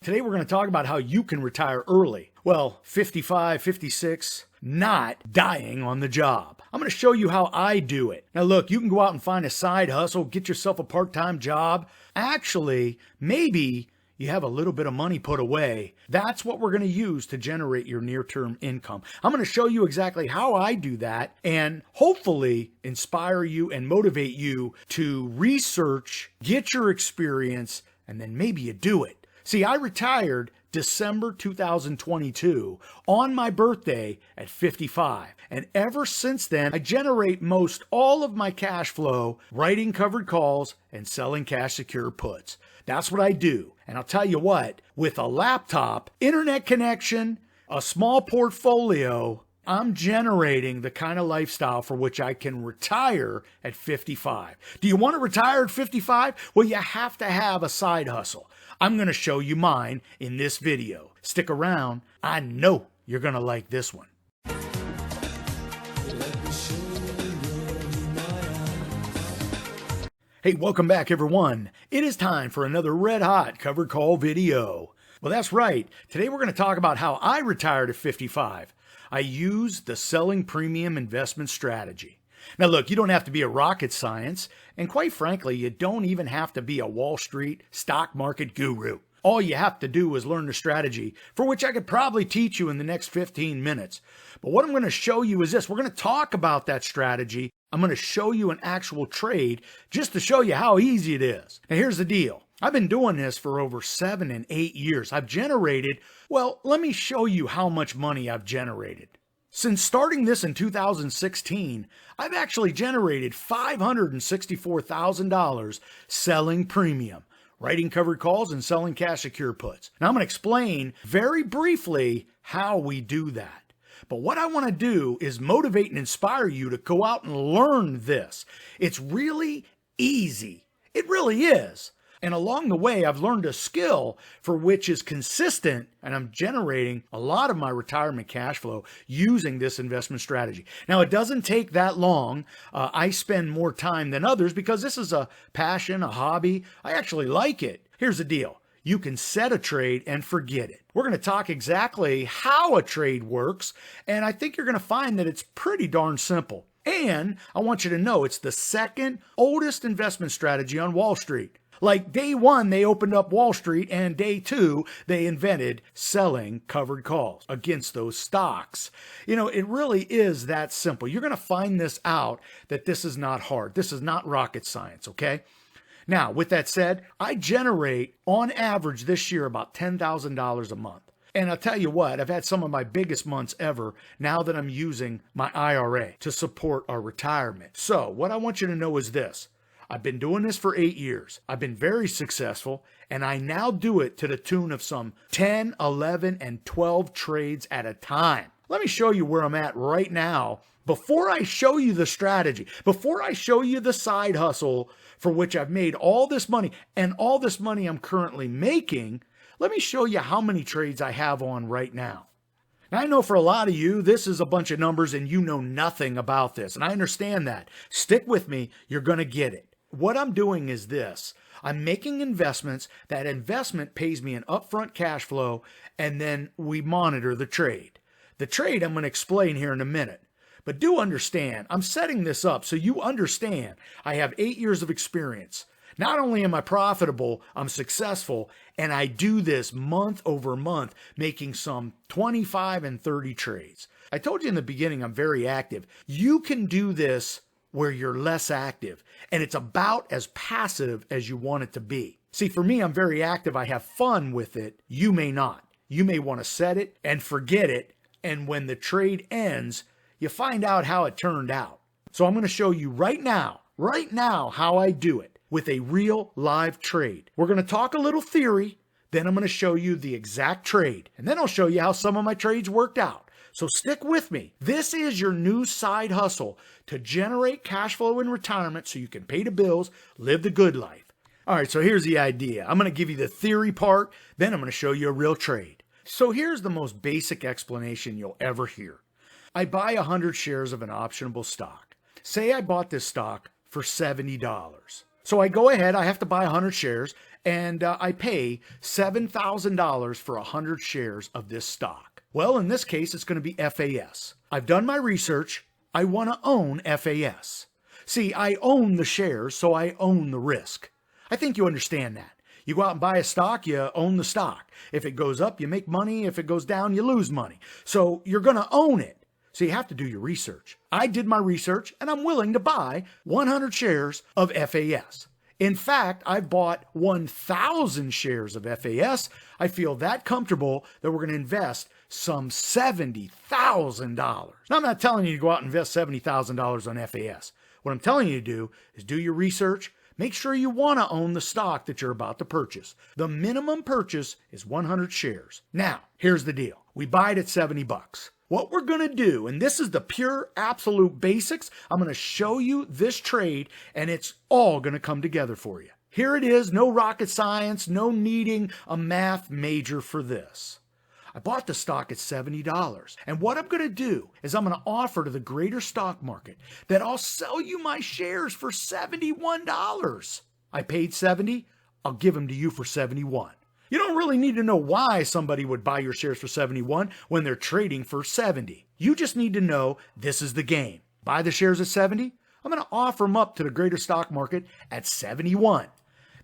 Today we're going to talk about how you can retire early. Well, 55, 56, not dying on the job. I'm going to show you how I do it. Now look, you can go out and find a side hustle, get yourself a part-time job. Actually, maybe you have a little bit of money put away. That's what we're going to use to generate your near-term income. I'm going to show you exactly how I do that and hopefully inspire you and motivate you to research, get your experience, and then maybe you do it. See, I retired December 2022 on my birthday at 55. And ever since then, I generate most all of my cash flow writing covered calls and selling cash secure puts. That's what I do. And I'll tell you what, with a laptop, internet connection, a small portfolio, I'm generating the kind of lifestyle for which I can retire at 55. Do you want to retire at 55? Well, you have to have a side hustle. I'm going to show you mine in this video. Stick around. I know you're going to like this one. Hey, welcome back everyone. It is time for another red hot covered call video. Well, that's right. Today we're going to talk about how I retired at 55. I use the selling premium investment strategy. Now look, you don't have to be a rocket science, and quite frankly, you don't even have to be a Wall Street stock market guru. All you have to do is learn the strategy, for which I could probably teach you in the next 15 minutes. But what I'm going to show you is this. We're going to talk about that strategy. I'm going to show you an actual trade just to show you how easy it is. Now here's the deal. I've been doing this for over 7 and 8 years. I've generated, well, let me show you how much money I've generated. Since starting this in 2016, I've actually generated $564,000 selling premium, writing covered calls and selling cash secure puts. Now I'm going to explain very briefly how we do that. But what I want to do is motivate and inspire you to go out and learn this. It's really easy. It really is. And along the way, I've learned a skill for which is consistent, and I'm generating a lot of my retirement cash flow using this investment strategy. Now, it doesn't take that long. I spend more time than others because this is a passion, a hobby. I actually like it. Here's the deal. You can set a trade and forget it. We're going to talk exactly how a trade works, and I think you're going to find that it's pretty darn simple. And I want you to know it's the second oldest investment strategy on Wall Street. Like day one, they opened up Wall Street, and day two, they invented selling covered calls against those stocks. You know, it really is that simple. You're going to find this out that this is not hard. This is not rocket science, okay? Now, with that said, I generate on average this year about $10,000 a month. And I'll tell you what, I've had some of my biggest months ever now that I'm using my IRA to support our retirement. So what I want you to know is this. I've been doing this for 8 years. I've been very successful, and I now do it to the tune of some 10, 11, and 12 trades at a time. Let me show you where I'm at right now. Before I show you the strategy, before I show you the side hustle for which I've made all this money and all this money I'm currently making, let me show you how many trades I have on right now. Now, I know for a lot of you, this is a bunch of numbers and you know nothing about this, and I understand that. Stick with me, you're going to get it. What I'm doing is this. I'm making investments. That investment pays me an upfront cash flow, and then we monitor the trade. The trade I'm going to explain here in a minute. But do understand, I'm setting this up so you understand I have 8 years of experience. Not only am I profitable, I'm successful, and I do this month over month, making some 25 and 30 trades. I told you in the beginning I'm very active. You can do this where you're less active, and it's about as passive as you want it to be. See, for me, I'm very active. I have fun with it. You may not. You may want to set it and forget it, and when the trade ends, you find out how it turned out. So I'm going to show you right now, how I do it with a real live trade. We're going to talk a little theory, then I'm going to show you the exact trade, and then I'll show you how some of my trades worked out. So stick with me. This is your new side hustle to generate cash flow in retirement so you can pay the bills, live the good life. All right, so here's the idea. I'm going to give you the theory part, then I'm going to show you a real trade. So here's the most basic explanation you'll ever hear. I buy 100 shares of an optionable stock. Say I bought this stock for $70. So I go ahead, I have to buy 100 shares, and I pay $7,000 for 100 shares of this stock. Well, in this case, it's going to be FAS. I've done my research. I want to own FAS. See, I own the shares, so I own the risk. I think you understand that. You go out and buy a stock, you own the stock. If it goes up, you make money. If it goes down, you lose money. So you're going to own it. So you have to do your research. I did my research, and I'm willing to buy 100 shares of FAS. In fact, I bought 1,000 shares of FAS. I feel that comfortable that we're going to invest some $70,000. Now, I'm not telling you to go out and invest $70,000 on FAS. What I'm telling you to do is do your research. Make sure you want to own the stock that you're about to purchase. The minimum purchase is 100 shares. Now, here's the deal. We buy it at 70 bucks. What we're going to do, and this is the pure absolute basics, I'm going to show you this trade, and it's all going to come together for you. Here it is, no rocket science, no needing a math major for this. I bought the stock at $70, and what I'm going to do is I'm going to offer to the greater stock market that I'll sell you my shares for $71. I paid $70, I'll give them to you for $71. You don't really need to know why somebody would buy your shares for $71 when they're trading for $70. You just need to know this is the game. Buy the shares at $70. I'm going to offer them up to the greater stock market at $71.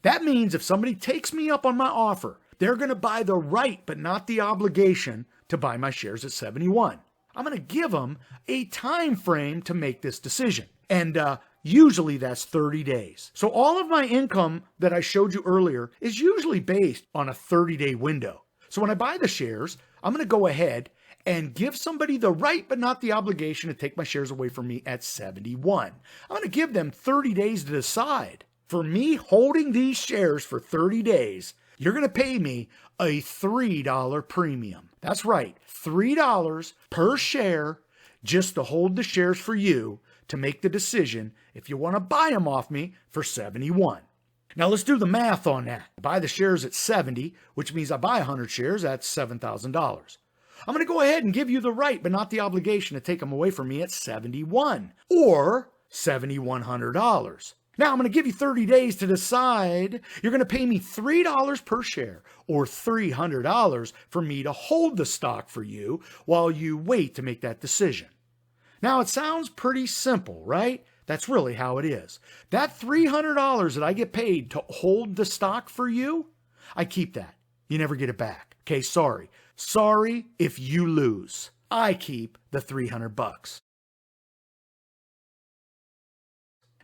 That means if somebody takes me up on my offer, they're going to buy the right but not the obligation to buy my shares at $71. I'm going to give them a time frame to make this decision. And usually that's 30 days. So all of my income that I showed you earlier is usually based on a 30-day window. So when I buy the shares, I'm going to go ahead and give somebody the right but not the obligation to take my shares away from me at 71. I'm going to give them 30 days to decide. For me holding these shares for 30 days, you're going to pay me a $3 premium. That's right, $3 per share just to hold the shares for you to make the decision if you want to buy them off me for $71. Now let's do the math on that. I buy the shares at $70, which means I buy 100 shares, that's $7,000. I'm going to go ahead and give you the right but not the obligation to take them away from me at $71 or $7,100. Now I'm going to give you 30 days to decide. You're going to pay me $3 per share or $300 for me to hold the stock for you while you wait to make that decision. Now it sounds pretty simple, right? That's really how it is. That $300 that I get paid to hold the stock for you, I keep that. You never get it back. Okay, sorry. Sorry if you lose. I keep the $300.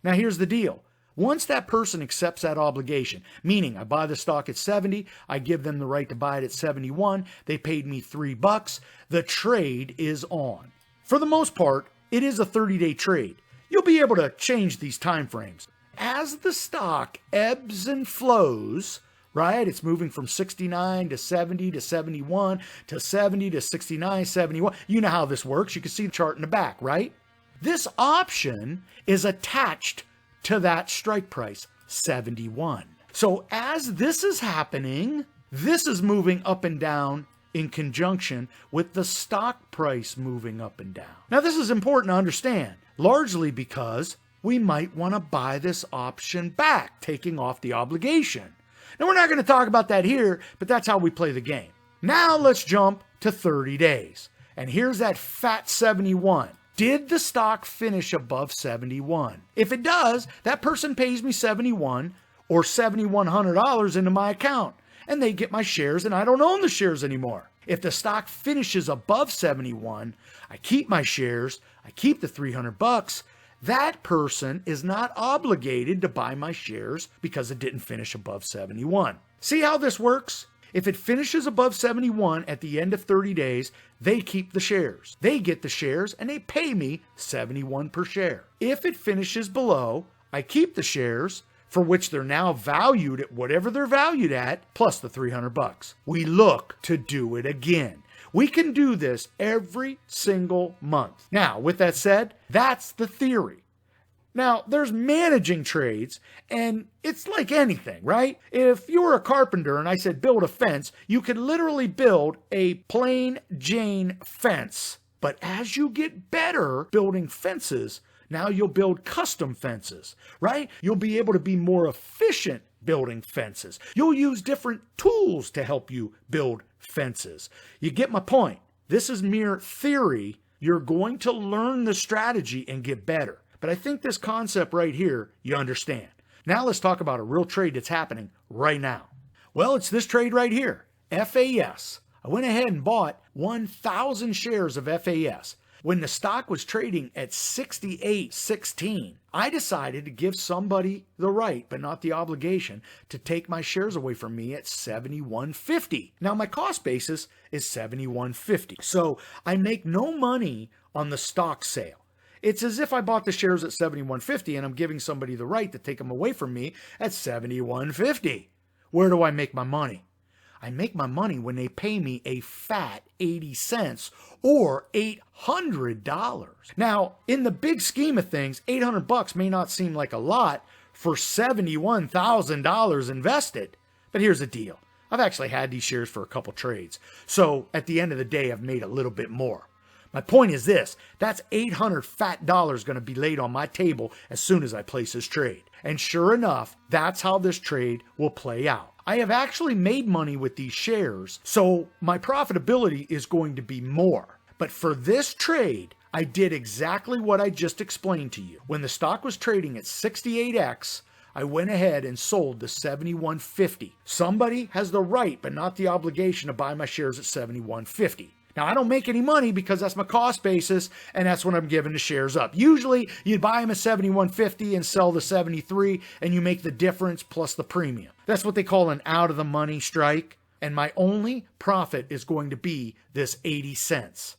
Now here's the deal. Once that person accepts that obligation, meaning I buy the stock at 70, I give them the right to buy it at 71, they paid me $3, the trade is on. For the most part, it is a 30-day trade. You'll be able to change these time frames. As the stock ebbs and flows, right? It's moving from 69 to 70 to 71 to 70 to 69, 71. You know how this works. You can see the chart in the back, right? This option is attached to that strike price, 71. So as this is happening, this is moving up and down in conjunction with the stock price moving up and down. Now this is important to understand, largely because we might want to buy this option back, taking off the obligation. Now we're not going to talk about that here, but that's how we play the game. Now let's jump to 30 days. And here's that fat 71. Did the stock finish above 71? If it does, that person pays me 71 or $7,100 into my account, and they get my shares and I don't own the shares anymore. If the stock finishes above 71, I keep my shares, I keep the $300. That person is not obligated to buy my shares because it didn't finish above 71. See how this works? If it finishes above 71 at the end of 30 days, they keep the shares. They get the shares and they pay me 71 per share. If it finishes below, I keep the shares, for which they're now valued at whatever they're valued at, plus the $300. We look to do it again. We can do this every single month. Now, with that said, that's the theory. Now, there's managing trades, and it's like anything, right? If you were a carpenter and I said build a fence, you could literally build a plain Jane fence. But as you get better building fences, Now you'll build custom fences, right? You'll be able to be more efficient building fences. You'll use different tools to help you build fences. You get my point. This is mere theory. You're going to learn the strategy and get better. But I think this concept right here, you understand. Now let's talk about a real trade that's happening right now. Well, it's this trade right here, FAS. I went ahead and bought 1,000 shares of FAS. When the stock was trading at 68.16, I decided to give somebody the right, but not the obligation, to take my shares away from me at 71.50. Now my cost basis is 71.50. So I make no money on the stock sale. It's as if I bought the shares at 71.50 and I'm giving somebody the right to take them away from me at 71.50. Where do I make my money? I make my money when they pay me a fat 80 cents or $800. Now, in the big scheme of things, $800 may not seem like a lot for $71,000 invested. But here's the deal. I've actually had these shares for a couple trades. So at the end of the day, I've made a little bit more. My point is this, that's $800 fat dollars going to be laid on my table as soon as I place this trade. And sure enough, that's how this trade will play out. I have actually made money with these shares, so my profitability is going to be more. But for this trade, I did exactly what I just explained to you. When the stock was trading at 68x, I went ahead and sold the 71.50. Somebody has the right, but not the obligation to buy my shares at 71.50. Now, I don't make any money because that's my cost basis, and that's when I'm giving the shares up. Usually, you buy them at 71.50 and sell the 73, and you make the difference plus the premium. That's what they call an out-of-the-money strike, and my only profit is going to be this 80 cents.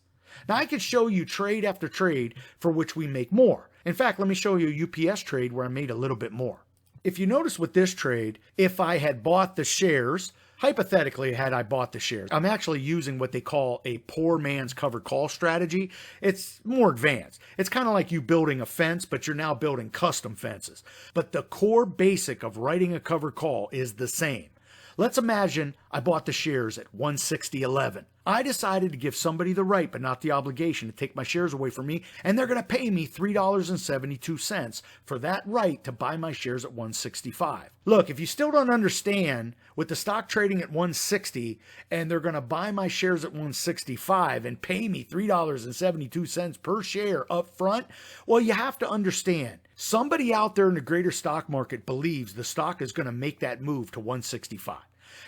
Now, I could show you trade after trade for which we make more. In fact, let me show you a UPS trade where I made a little bit more. If you notice with this trade, if I had bought the shares, hypothetically, had I bought the shares, I'm actually using what they call a poor man's covered call strategy. It's more advanced. It's kind of like you building a fence, but you're now building custom fences. But the core basic of writing a covered call is the same. Let's imagine I bought the shares at 160.11. I decided to give somebody the right, but not the obligation, to take my shares away from me, and they're going to pay me $3.72 for that right to buy my shares at 165. Look, if you still don't understand, with the stock trading at 160, and they're going to buy my shares at 165 and pay me $3.72 per share up front, well, you have to understand. Somebody out there in the greater stock market believes the stock is going to make that move to 165.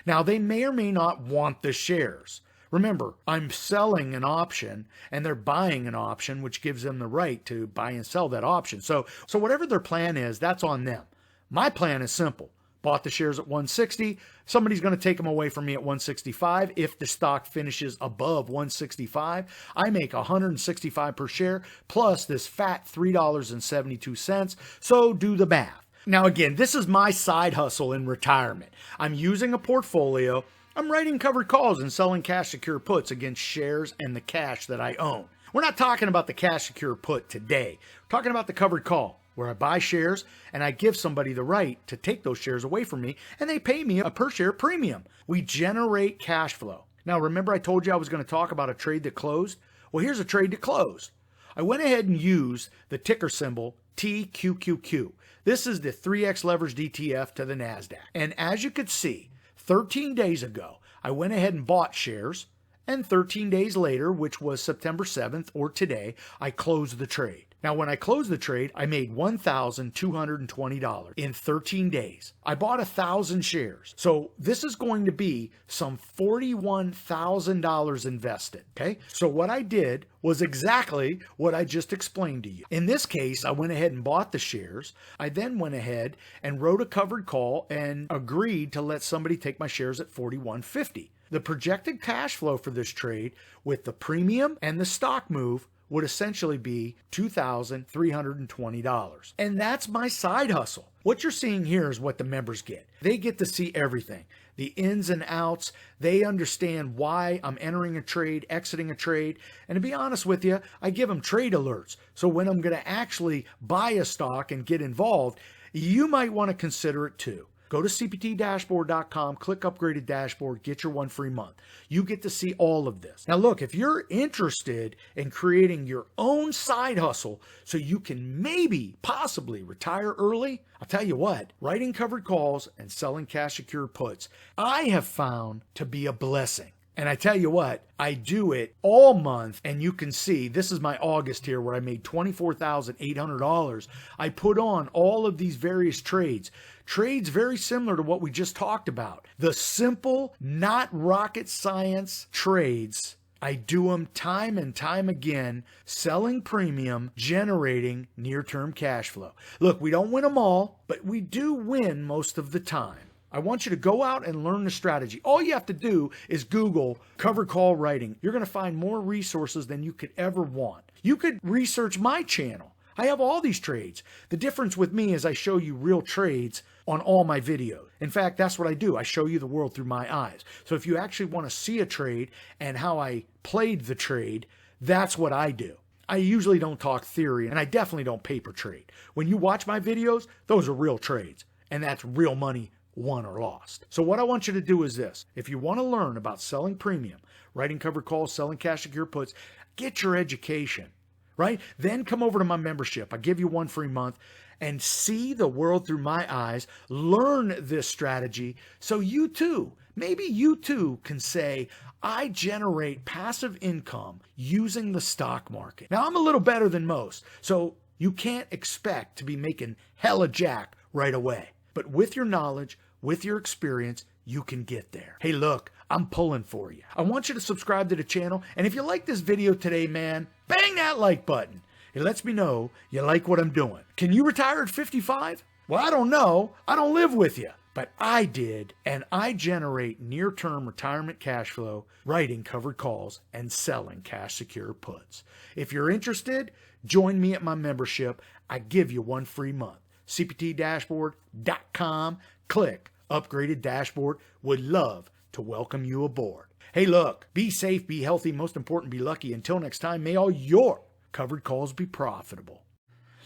Now, they may or may not want the shares. Remember, I'm selling an option and they're buying an option, which gives them the right to buy and sell that option. So whatever their plan is, that's on them. My plan is simple. Bought the shares at 160. Somebody's going to take them away from me at 165. If the stock finishes above 165, I make 165 per share plus this fat $3.72. So do the math. Now again, this is my side hustle in retirement. I'm using a portfolio. I'm writing covered calls and selling cash secure puts against shares and the cash that I own. We're not talking about the cash secure put today. We're talking about the covered call, where I buy shares and I give somebody the right to take those shares away from me, and they pay me a per share premium. We generate cash flow. Now, remember I told you I was going to talk about a trade that closed? Well, here's a trade that closed. I went ahead and used the ticker symbol TQQQ. This is the 3X leveraged ETF to the NASDAQ. And as you could see, 13 days ago, I went ahead and bought shares, and 13 days later, which was September 7th or today, I closed the trade. Now, when I closed the trade, I made $1,220 in 13 days. I bought 1,000 shares. So this is going to be some $41,000 invested, okay? So what I did was exactly what I just explained to you. In this case, I went ahead and bought the shares. I then went ahead and wrote a covered call and agreed to let somebody take my shares at $41.50. The projected cash flow for this trade with the premium and the stock move would essentially be $2,320. And that's my side hustle. What you're seeing here is what the members get. They get to see everything, the ins and outs. They understand why I'm entering a trade, exiting a trade. And to be honest with you, I give them trade alerts. So when I'm going to actually buy a stock and get involved, you might want to consider it too. Go to cptdashboard.com, click Upgraded Dashboard, get your 1 free month. You get to see all of this. Now look, if you're interested in creating your own side hustle so you can maybe, possibly retire early, I'll tell you what, writing covered calls and selling cash secure puts, I have found to be a blessing. And I tell you what, I do it all month, and you can see, this is my August here where I made $24,800. I put on all of these various trades very similar to what we just talked about. The simple, not rocket science trades. I do them time and time again, selling premium, generating near-term cash flow. Look, we don't win them all, but we do win most of the time. I want you to go out and learn the strategy. All you have to do is Google covered call writing. You're going to find more resources than you could ever want. You could research my channel. I have all these trades. The difference with me is I show you real trades on all my videos. In fact, that's what I do. I show you the world through my eyes. So if you actually want to see a trade and how I played the trade, that's what I do. I usually don't talk theory, and I definitely don't paper trade. When you watch my videos, those are real trades, and that's real money won or lost. So what I want you to do is this. If you want to learn about selling premium, writing covered calls, selling cash secure puts, get your education, right? Then come over to my membership. I give you 1 free month and see the world through my eyes, learn this strategy so you too, maybe you too can say, I generate passive income using the stock market. Now I'm a little better than most, so you can't expect to be making hella jack right away. But with your knowledge, with your experience, you can get there. Hey, look, I'm pulling for you. I want you to subscribe to the channel. And if you like this video today, man, bang that like button. It lets me know you like what I'm doing. Can you retire at 55? Well, I don't know. I don't live with you. But I did, and I generate near-term retirement cash flow, writing covered calls, and selling cash secure puts. If you're interested, join me at my membership. I give you 1 free month. cptdashboard.com. Click Upgraded Dashboard. Would love to welcome you aboard. Hey, look, be safe, be healthy, most important, be lucky. Until next time, may all your covered calls be profitable.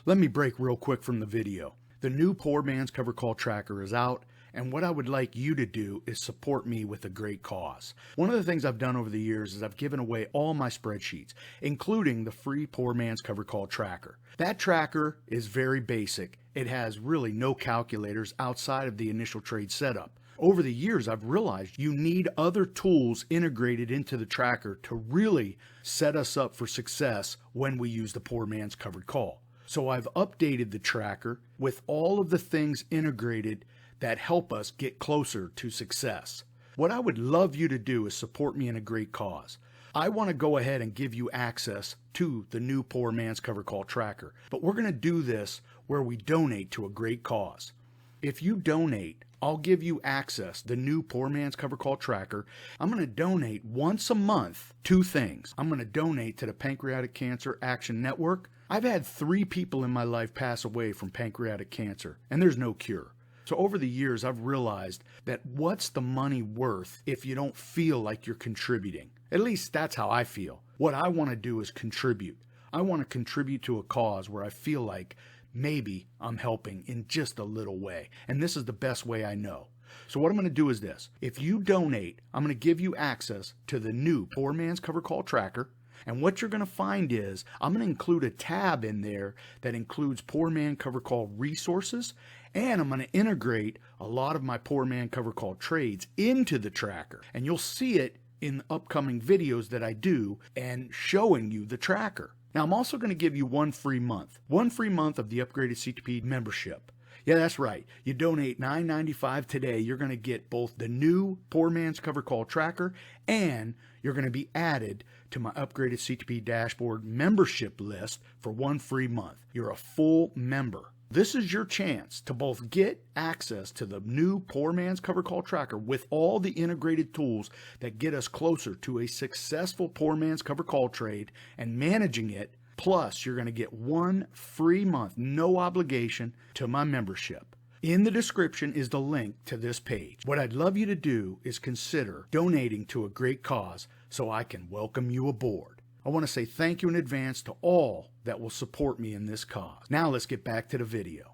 Let me break real quick from the video. The new Poor Man's Covered Call Tracker is out, and what I would like you to do is support me with a great cause. One of the things I've done over the years is I've given away all my spreadsheets, including the free Poor Man's Covered Call Tracker. That tracker is very basic. It has really no calculators outside of the initial trade setup. Over the years, I've realized you need other tools integrated into the tracker to really set us up for success when we use the Poor Man's Covered Call. So I've updated the tracker with all of the things integrated that help us get closer to success. What I would love you to do is support me in a great cause. I want to go ahead and give you access to the new Poor Man's Covered Call Tracker, but we're going to do this where we donate to a great cause. If you donate, I'll give you access to the new Poor Man's Covered Call Tracker. I'm going to donate once a month 2 things. I'm going to donate to the Pancreatic Cancer Action Network. I've had 3 people in my life pass away from pancreatic cancer, and there's no cure. So over the years, I've realized that what's the money worth if you don't feel like you're contributing? At least that's how I feel. What I want to do is contribute. I want to contribute to a cause where I feel like maybe I'm helping in just a little way. And this is the best way I know. So what I'm going to do is this. If you donate, I'm going to give you access to the new Poor Man's Covered Call Tracker. And what you're going to find is I'm going to include a tab in there that includes Poor Man Covered Call resources, and I'm going to integrate a lot of my Poor Man Covered Call trades into the tracker. And you'll see it in upcoming videos that I do and showing you the tracker. Now, I'm also going to give you 1 free month. 1 free month of the Upgraded CTP membership. Yeah, that's right. You donate $9.95 today, you're going to get both the new Poor Man's Covered Call Tracker, and you're going to be added to my Upgraded CTP Dashboard membership list for 1 free month. You're a full member. This is your chance to both get access to the new Poor Man's Covered Call Tracker with all the integrated tools that get us closer to a successful Poor Man's Covered Call trade and managing it. Plus, you're going to get 1 free month, no obligation, to my membership. In the description is the link to this page. What I'd love you to do is consider donating to a great cause so I can welcome you aboard. I want to say thank you in advance to all that will support me in this cause. Now let's get back to the video.